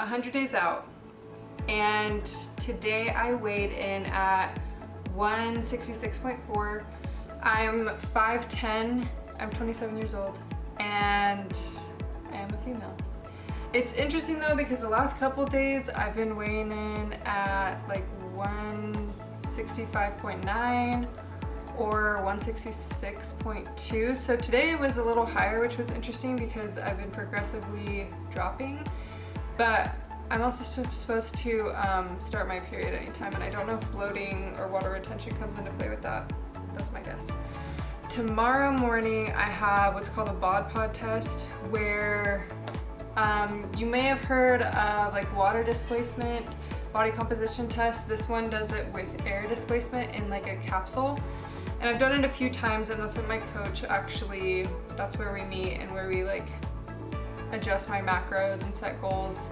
100 days out, and today I weighed in at 166.4. I'm 5'10", I'm 27 years old, and I am a female. It's interesting though because the last couple days I've been weighing in at like 165.9 or 166.2. So today it was a little higher, which was interesting because I've been progressively dropping. But I'm also supposed to start my period anytime, and I don't know if bloating or water retention comes into play with that. That's my guess. Tomorrow morning I have what's called a BodPod test, where you may have heard of like water displacement, body composition test. This one does it with air displacement in like a capsule. And I've done it a few times, and that's what my coach actually, that's where we meet and where we like adjust my macros and set goals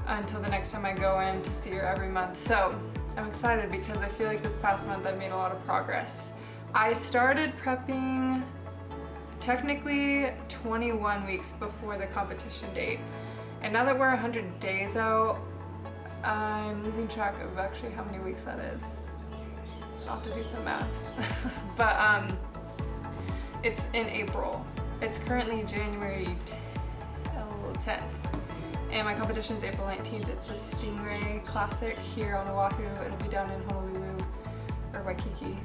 until the next time I go in to see her every month. So I'm excited because I feel like this past month I've made a lot of progress. I started prepping technically 21 weeks before the competition date. And now that we're 100 days out, I'm losing track of actually how many weeks that is. I'll have to do some math. But it's in April. It's currently January 10th. And my competition's April 19th. It's the Stingrey Classic here on Oahu. It'll be down in Honolulu or Waikiki.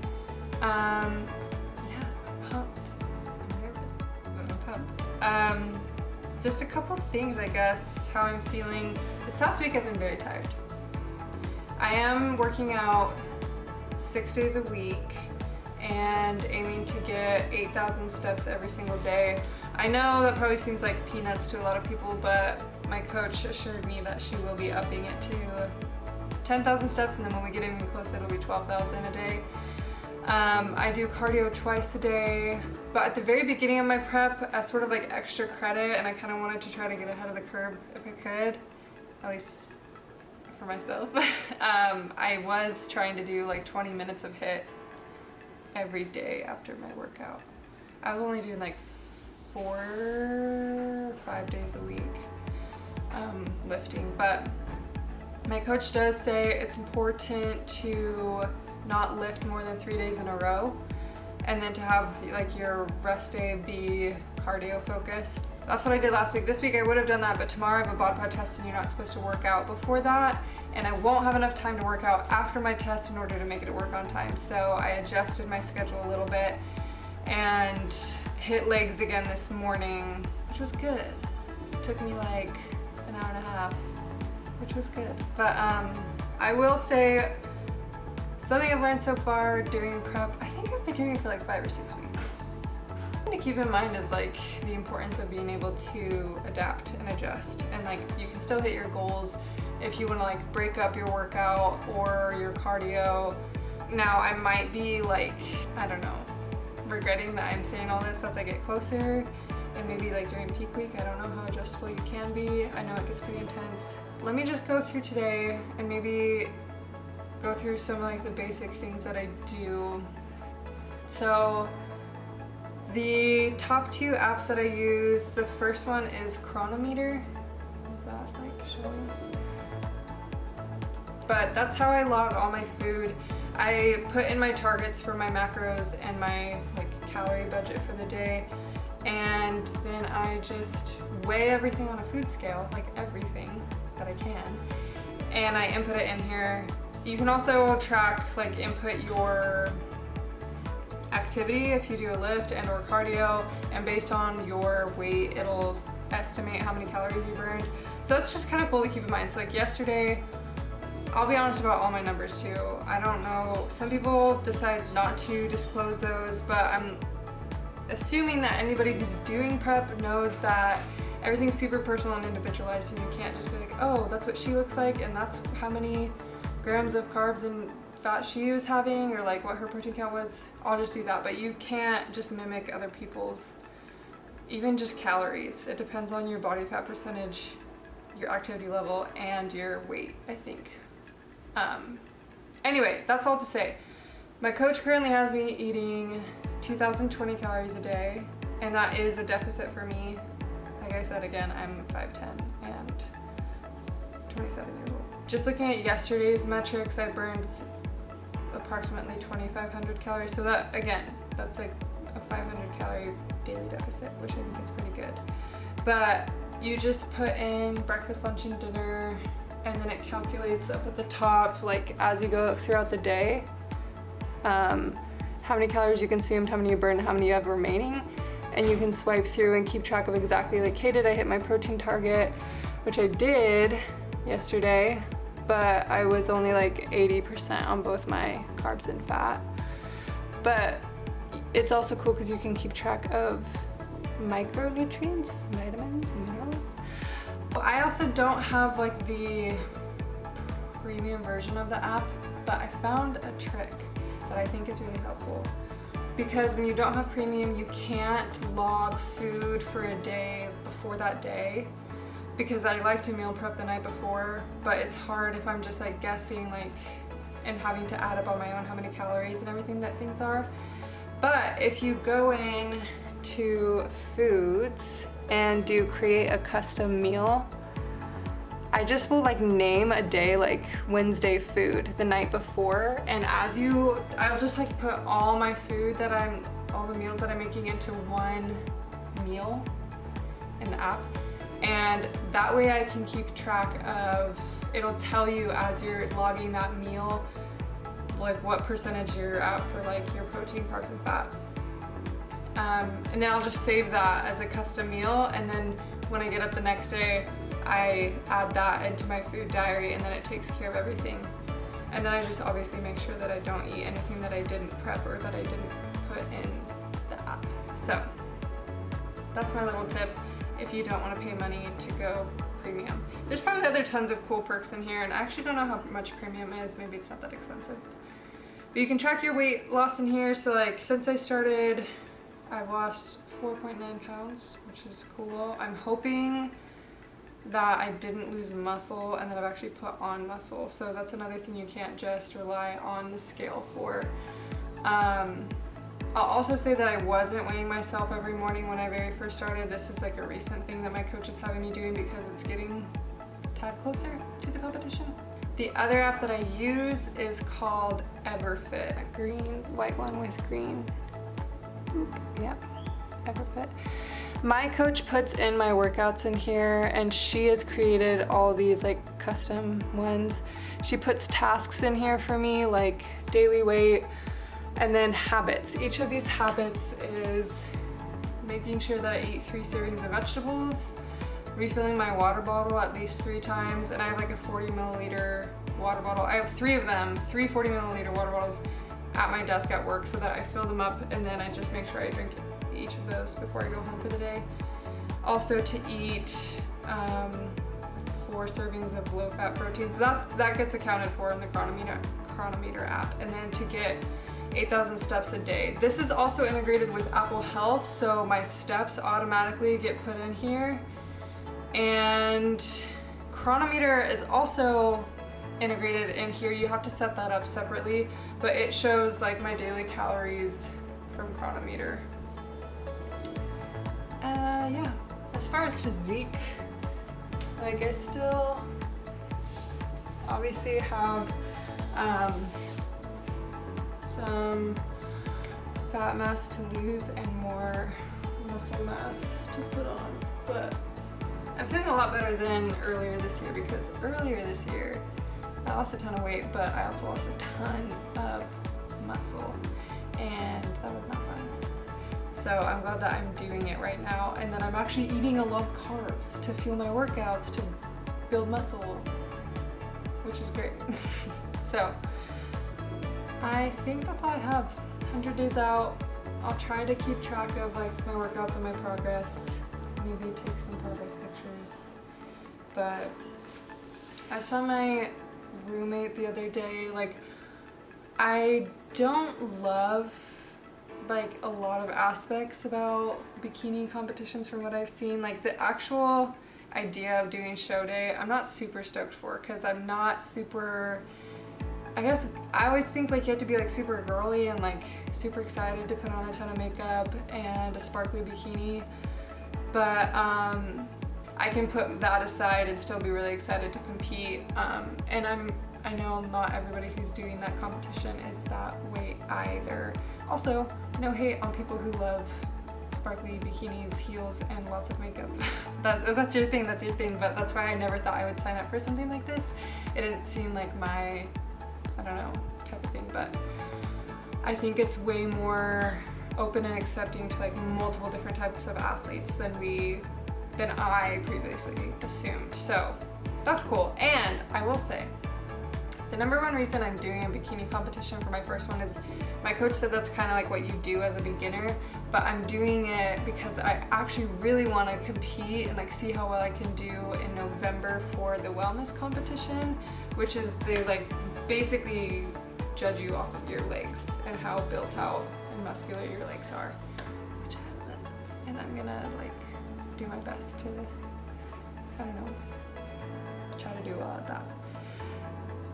Yeah, I'm pumped. I'm nervous, but I'm pumped. Just a couple things, I guess, how I'm feeling. This past week I've been very tired. I am working out 6 days a week and aiming to get 8,000 steps every single day. I know that probably seems like peanuts to a lot of people, but my coach assured me that she will be upping it to 10,000 steps, and then when we get even closer it'll be 12,000 a day. I do cardio twice a day, but at the very beginning of my prep, as sort of like extra credit, and I kind of wanted to try to get ahead of the curve if I could, at least for myself. I was trying to do like 20 minutes of HIIT every day after my workout. I was only doing like 4 or 5 days a week lifting, but my coach does say it's important to not lift more than 3 days in a row, and then to have like your rest day be cardio focused. That's what I did last week. This week I would have done that, but tomorrow I have a BodPod test and you're not supposed to work out before that, and I won't have enough time to work out after my test in order to make it work on time. So I adjusted my schedule a little bit and hit legs again this morning, which was good. It took me like an hour and a half, which was good. But I will say something I've learned so far during prep, I think I've been doing it for like 5 or 6 weeks. Something to keep in mind is like the importance of being able to adapt and adjust, and like you can still hit your goals if you want to like break up your workout or your cardio. Now I might be like, I don't know, regretting that I'm saying all this as I get closer, and maybe like during peak week, I don't know how adjustable you can be. I know it gets pretty intense. Let me just go through today and maybe go through some like the basic things that I do. So the top 2 apps that I use, the first one is Cronometer. Is that like showing? But that's how I log all my food. I put in my targets for my macros and my like calorie budget for the day, and then I just weigh everything on a food scale, like everything that I can, and I input it in here. You can also track, like input your activity if you do a lift and or cardio, and based on your weight it'll estimate how many calories you burned. So that's just kind of cool to keep in mind. So like yesterday, I'll be honest about all my numbers too. I don't know, some people decide not to disclose those, but I'm assuming that anybody who's doing prep knows that everything's super personal and individualized, and you can't just be like, oh, that's what she looks like and that's how many grams of carbs and fat she was having, or like what her protein count was. I'll just do that, but you can't just mimic other people's, even just calories. It depends on your body fat percentage, your activity level, and your weight, I think. Anyway, that's all to say. My coach currently has me eating 2,020 calories a day, and that is a deficit for me. Like I said, again, I'm 5'10", and 27 years old. Just looking at yesterday's metrics, I burned approximately 2,500 calories. So that, again, that's like a 500 calorie daily deficit, which I think is pretty good. But you just put in breakfast, lunch, and dinner, and then it calculates up at the top, like as you go throughout the day, how many calories you consumed, how many you burned, how many you have remaining. And you can swipe through and keep track of exactly like, hey, did I hit my protein target? Which I did yesterday, but I was only like 80% on both my carbs and fat. But it's also cool because you can keep track of micronutrients, vitamins, and minerals. I also don't have like the premium version of the app, but I found a trick that I think is really helpful. Because when you don't have premium, you can't log food for a day before that day. Because I like to meal prep the night before, but it's hard if I'm just like guessing like and having to add up on my own how many calories and everything that things are. But if you go in to foods and do create a custom meal, I just will like name a day like Wednesday food the night before, and I'll just like put all my food all the meals that I'm making into one meal in the app. And that way I can keep track of, it'll tell you as you're logging that meal, like what percentage you're at for like your protein, carbs, and fat. And then I'll just save that as a custom meal, and then when I get up the next day, I add that into my food diary, and then it takes care of everything. And then I just obviously make sure that I don't eat anything that I didn't prep or that I didn't put in the app. So that's my little tip if you don't want to pay money to go premium. There's probably other tons of cool perks in here, and I actually don't know how much premium is. Maybe it's not that expensive. But you can track your weight loss in here. So like since I started, I've lost 4.9 pounds, which is cool. I'm hoping that I didn't lose muscle and that I've actually put on muscle. So that's another thing you can't just rely on the scale for. I'll also say that I wasn't weighing myself every morning when I very first started. This is like a recent thing that my coach is having me doing because it's getting a tad closer to the competition. The other app that I use is called Everfit, a green, white one with green. Yeah, Everfit. My coach puts in my workouts in here, and she has created all these like custom ones. She puts tasks in here for me, like daily weight, and then habits. Each of these habits is making sure that I eat 3 servings of vegetables, refilling my water bottle at least 3 times, and I have like a 40 milliliter water bottle. I have 3 of them, 3 40 milliliter water bottles at my desk at work so that I fill them up, and then I just make sure I drink each of those before I go home for the day. Also to eat 4 servings of low-fat proteins. That gets accounted for in the Cronometer app. And then to get 8,000 steps a day. This is also integrated with Apple Health, so my steps automatically get put in here. And Cronometer is also integrated in here. You have to set that up separately, but it shows like my daily calories from Cronometer. Yeah, as far as physique, like I still obviously have some fat mass to lose and more muscle mass to put on, but I'm feeling a lot better than earlier this year, because earlier this year I lost a ton of weight, but I also lost a ton of muscle, and that was not fun. So I'm glad that I'm doing it right now, and that I'm actually eating a lot of carbs to fuel my workouts, to build muscle, which is great. So I think that's all I have. 100 days out. I'll try to keep track of like my workouts and my progress. Maybe take some progress pictures. But I was telling my roommate the other day, like I don't love like a lot of aspects about bikini competitions from what I've seen. Like the actual idea of doing show day, I'm not super stoked for, because I'm not super, I guess I always think like you have to be like super girly and like super excited to put on a ton of makeup and a sparkly bikini. But I I can put that aside and still be really excited to compete. And I know not everybody who's doing that competition is that way either. Also, no hate on people who love sparkly bikinis, heels, and lots of makeup. That's your thing, but that's why I never thought I would sign up for something like this. It didn't seem like my, I don't know, type of thing, but I think it's way more open and accepting to like multiple different types of athletes than I previously assumed. So that's cool. And I will say, the number one reason I'm doing a bikini competition for my first one is my coach said that's kind of like what you do as a beginner, but I'm doing it because I actually really want to compete and like see how well I can do in November for the wellness competition, which is they like basically judge you off of your legs and how built out and muscular your legs are, which I love. And I'm gonna like do my best to, I don't know, try to do well at that.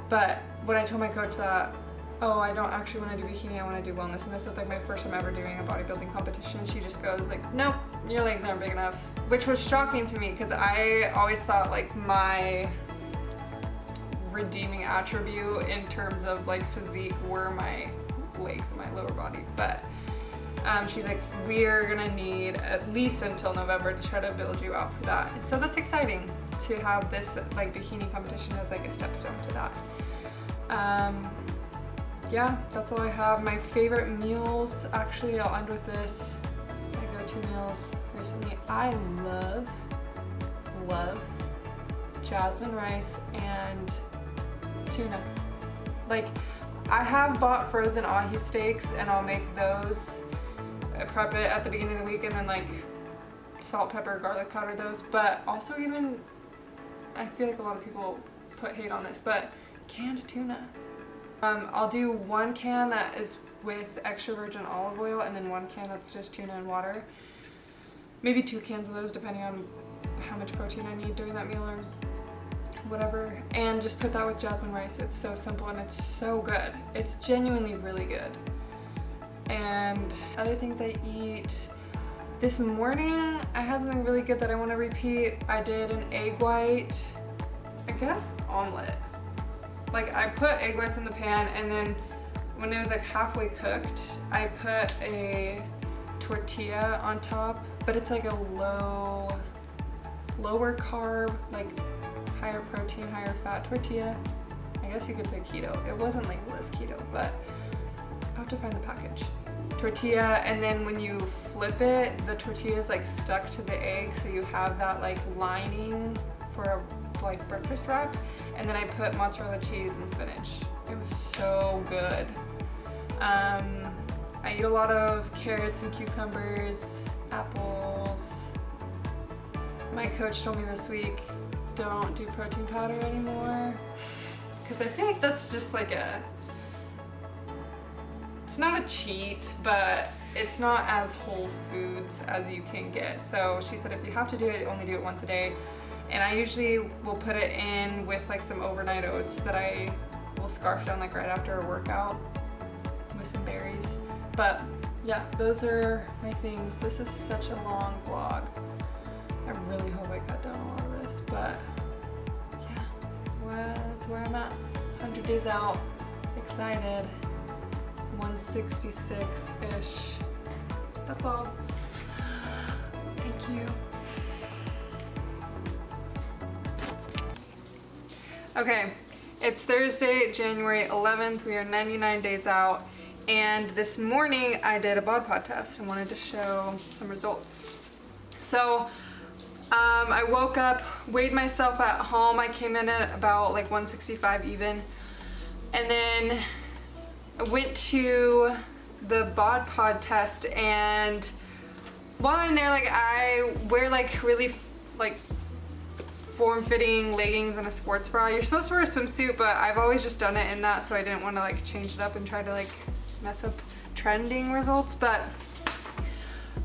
But when I told my coach that, oh, I don't actually want to do bikini, I want to do wellness, and this is like my first time ever doing a bodybuilding competition, she just goes like, nope, your legs aren't big enough, which was shocking to me because I always thought like my redeeming attribute in terms of like physique were my legs and my lower body. But she's like, we're gonna need at least until November to try to build you out for that. And so that's exciting to have this like bikini competition as like a stepstone to that. Yeah, that's all I have. My favorite meals, actually I'll end with this. My go-to meals recently, I love jasmine rice and tuna. Like, I have bought frozen ahi steaks and I'll make those. I prep it at the beginning of the week and then like salt, pepper, garlic powder those. But also even, I feel like a lot of people put hate on this, but canned tuna. I'll do one can that is with extra virgin olive oil and then one can that's just tuna and water. Maybe 2 cans of those depending on how much protein I need during that meal or whatever. And just put that with jasmine rice. It's so simple and it's so good. It's genuinely really good. And other things I eat. This morning I had something really good that I want to repeat. I did an egg white, I guess, omelet. Like I put egg whites in the pan and then when it was like halfway cooked, I put a tortilla on top, but it's like a lower carb, like higher protein, higher fat tortilla. I guess you could say keto. It wasn't labeled as keto, but I'll have to find the package. Tortilla, and then when you flip it, the tortilla is like stuck to the egg, so you have that like lining for a like breakfast wrap. And then I put mozzarella cheese and spinach. It was so good. I eat a lot of carrots and cucumbers, apples. My coach told me this week, don't do protein powder anymore. Because I feel like that's just like it's not a cheat, but it's not as whole foods as you can get. So she said if you have to do it, only do it once a day. And I usually will put it in with like some overnight oats that I will scarf down like right after a workout with some berries. But yeah, those are my things. This is such a long vlog. I really hope I cut down a lot of this, but yeah, that's where I'm at. 100 days out, excited, 166-ish. That's all. Thank you. Okay, it's Thursday, January 11th. We are 99 days out. And this morning I did a BodPod test and wanted to show some results. So I woke up, weighed myself at home. I came in at about like 165 even. And then I went to the BodPod test, and while I'm there, like I wear like really like form-fitting leggings and a sports bra. You're supposed to wear a swimsuit, but I've always just done it in that, so I didn't want to like change it up and try to like mess up trending results. But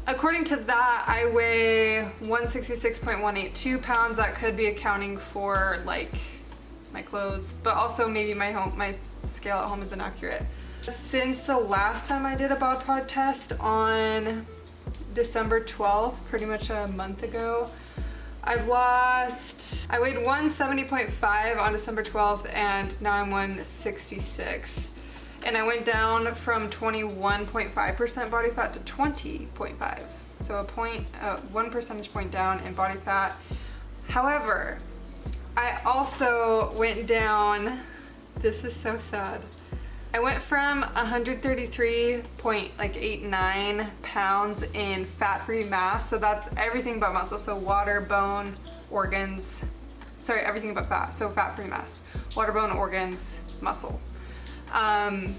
according to that, I weigh 166.182 pounds. That could be accounting for like my clothes, but also maybe my scale at home is inaccurate. Since the last time I did a BodPod test on December 12th, pretty much a month ago, I weighed 170.5 on December 12th and now I'm 166. And I went down from 21.5% body fat to 20.5. So 1 percentage point down in body fat. However, I also went down, this is so sad. I went from 133.89 pounds in fat-free mass. So that's everything but muscle. So water, bone, organs, sorry, everything but fat. So fat-free mass, water, bone, organs, muscle. And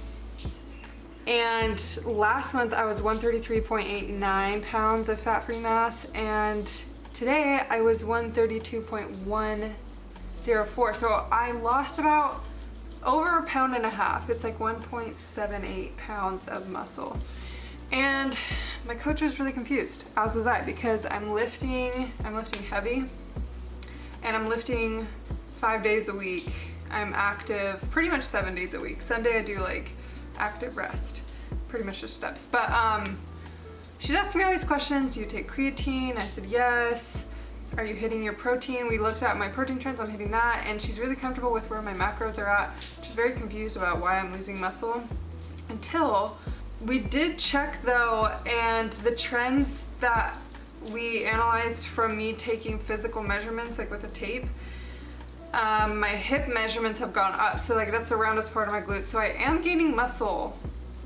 last month I was 133.89 pounds of fat-free mass, and today I was 132.104. So I lost about over a pound and a half. It's like 1.78 pounds of muscle. And my coach was really confused, as was I, because I'm lifting heavy, and I'm lifting 5 days a week. I'm active pretty much 7 days a week. Sunday I do like active rest, pretty much just steps. But she's asking me all these questions. Do you take creatine? I said yes. Are you hitting your protein? We looked at my protein trends, I'm hitting that, and she's really comfortable with where my macros are at. She's very confused about why I'm losing muscle. Until we did check though, and the trends that we analyzed from me taking physical measurements, like with a tape, my hip measurements have gone up. So like that's the roundest part of my glute. So I am gaining muscle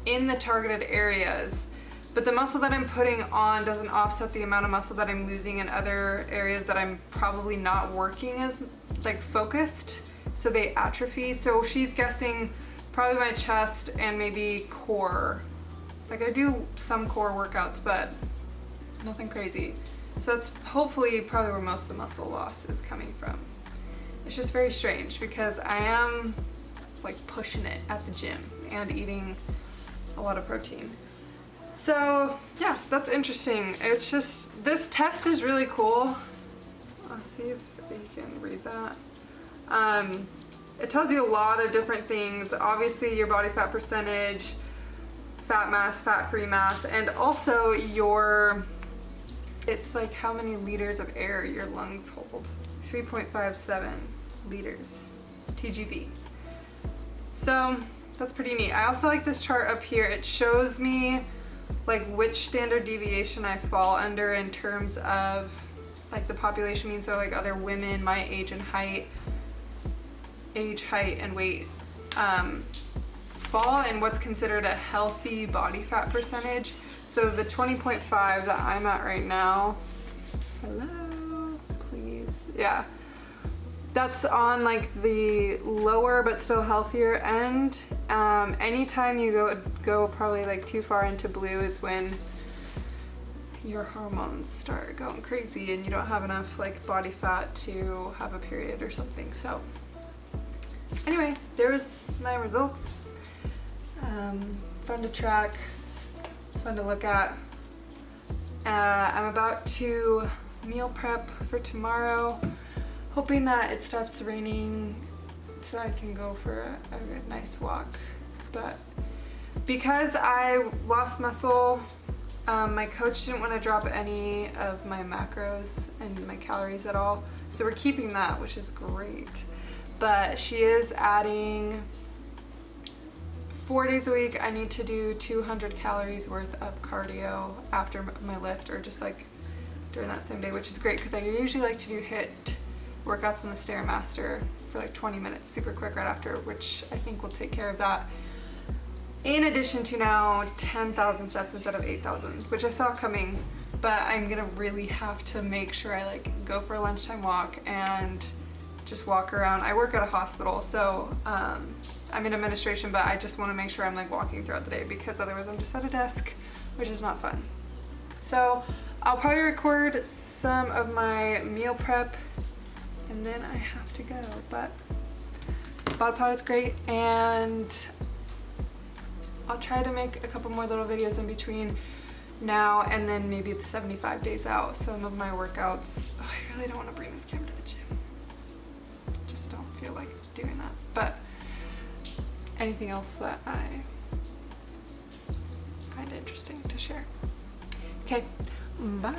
in the targeted areas. But the muscle that I'm putting on doesn't offset the amount of muscle that I'm losing in other areas that I'm probably not working as like focused, so they atrophy. So she's guessing probably my chest and maybe core. Like I do some core workouts, but nothing crazy. So that's hopefully probably where most of the muscle loss is coming from. It's just very strange because I am like pushing it at the gym and eating a lot of protein. So yeah, that's interesting. It's just, this test is really cool. Let's see if you can read that. It tells you a lot of different things. Obviously your body fat percentage, fat mass, fat-free mass, and also it's like how many liters of air your lungs hold. 3.57 liters, TGV. So that's pretty neat. I also like this chart up here. It shows me like which standard deviation I fall under in terms of like the population mean. So like other women my age and height, and weight fall in what's considered a healthy body fat percentage. So the 20.5 that I'm at right now, hello, please, yeah, that's on like the lower but still healthier end. Anytime you go probably like too far into blue is when your hormones start going crazy and you don't have enough like body fat to have a period or something. So anyway, there's my results. Fun to track, fun to look at. I'm about to meal prep for tomorrow, hoping that it stops raining so I can go for a good, nice walk. But because I lost muscle, my coach didn't want to drop any of my macros and my calories at all, so we're keeping that, which is great. But she is adding 4 days a week. I need to do 200 calories worth of cardio after my lift, or just like during that same day, which is great because I usually like to do HIIT workouts on the Stairmaster for like 20 minutes super quick right after, which I think will take care of that. In addition to now 10,000 steps instead of 8,000, which I saw coming, but I'm gonna really have to make sure I like go for a lunchtime walk and just walk around. I work at a hospital, so I'm in administration, but I just want to make sure I'm like walking throughout the day because otherwise I'm just at a desk, which is not fun. So I'll probably record some of my meal prep and then I have to go, but BodPod is great, and I'll try to make a couple more little videos in between now and then maybe the 75 days out. Some of my workouts, I really don't want to bring this camera to the gym. Just don't feel like doing that. But anything else that I find interesting to share. Okay, bye.